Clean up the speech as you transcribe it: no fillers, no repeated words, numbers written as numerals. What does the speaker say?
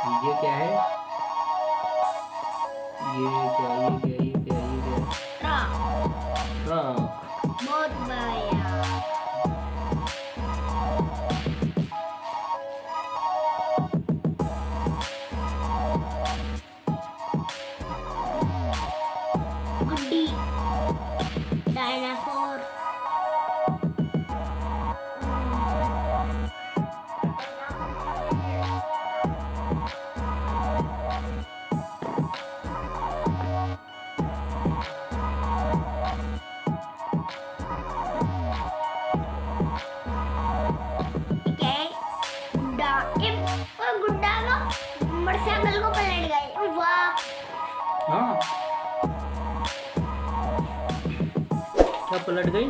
ये क्या है? ये क्या? ट्रक। बहुत बढ़िया। गुड्डी, डायनासोर। गुड्डा, गुड्डा लोग मोटरसाइकिल को पलट गए। वाह। हाँ, क्या पलट गई?